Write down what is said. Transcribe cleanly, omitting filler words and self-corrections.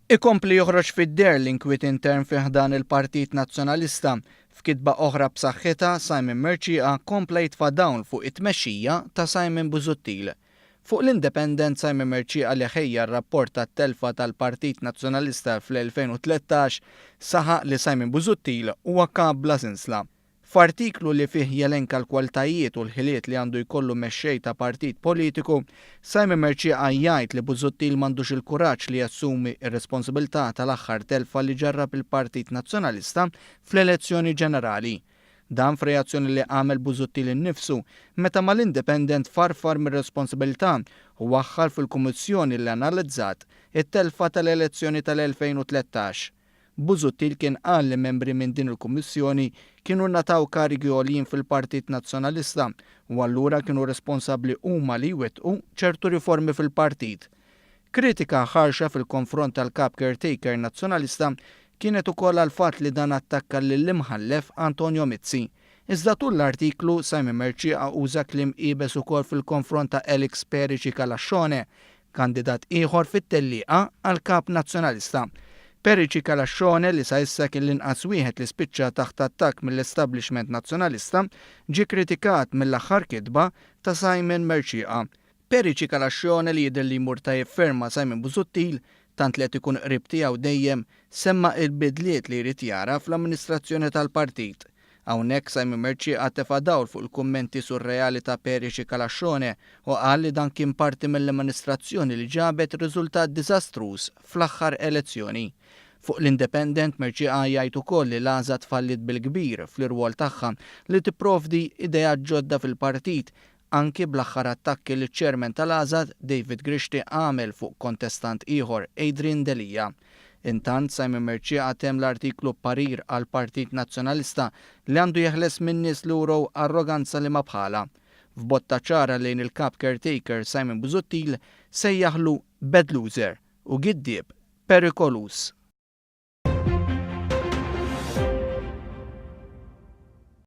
Ikompli joħroġ fid-der l-inkwiet intern fih dan il-Partit Nazzjonalista. F'kitba oħra b'saħħitha Simon Merċieqa kompla jitfa' dawn fuq it-tmexxija ta' Simon Busuttil. Fuq l-Independent Simon Merċieqa li ħejja r-rapport tat-telfa tal-Partit Nazzjonalista fl-2013 saħaq li Simon Busuttil huwa kap bla sinsla. F'artiklu li fih jelenka l-kwaltajiet u l-ħiliet li għandu jkollu mexxej ta' partit politiku, Simon Merċieqa jgħid li Busuttil m'għandux il-kuraġġ li jassumi r-responsabilità tal-aħħar telfa li ġarrab il-Partit Nazzjonalista fl-elezzjoni ġenerali. Dan f'reazzjoni li għamel Busuttil innifsu meta mal-Independent farfar mir-responsabilità u waħħal fil-Kummissjoni li analizzat it-telfa tal-elezzjoni tal-2013. Busuttil kien qal li membri minn din il-Kummissjoni kienu nataw karigi għoljin fil-Partit Nazzjonalista u allura kienu responsabbli huma li jwettqu ċertu riformi fil-partit. Kritika ħarxa fil-konfront tal-kap caretaker nazzjonalista kienet ukoll għal fatt li dan attakka lill-imħallef Antonio Mizzi. Iżda tul l-artiklu Simon Merċieqa uża kliem qiebes ukoll fil-konfront ta' Elix Perici Kalascione, kandidat ieħor fit-tellieqa għal kap nazzjonalista. Perici Kalascione li sa issa kien l-inqas wieħed li spiċċa taħt attakk mill-establishment nazzjonalista ġie kritikat mill-aħħar kitba ta' Simon Merċieqa. Perici Kalascione li jidher li jmur tajjeb ferma Simon Busuttil tant li qed ikun qrib tiegħu dejjem semma l-bidliet li jrid jara fl-amministrazzjoni tal-partit. Hawnhekk Simon Merċieqa tefa' dawl fuq il-kummenti surreali ta' Perici Kalascione u qal li dan kien parti mill-amministrazzjoni li ġabet riżultat diżastruż fl-aħħar elezzjoni. Fuq l-Independent Merċieqa jgħid ukoll li l-għażla tfallit bil-kbir fl-irwol tagħha li tipprovdi ideat ġodda fil-partit anki bl-aħħar attakki li ċ-chairman tal-għażla David Grishti għamel fuq kontestant ieħor Adrian Delija. Intant Simon Merċieqa temm l-artiklu parir għal Partit Nazzjonalista li għandu jeħles minn nies li wrew arroganza li ma bħala. F'botta ċara lejn il-kap caretaker Simon Busuttil sejjaħlu bad loser u giddieb perikolus.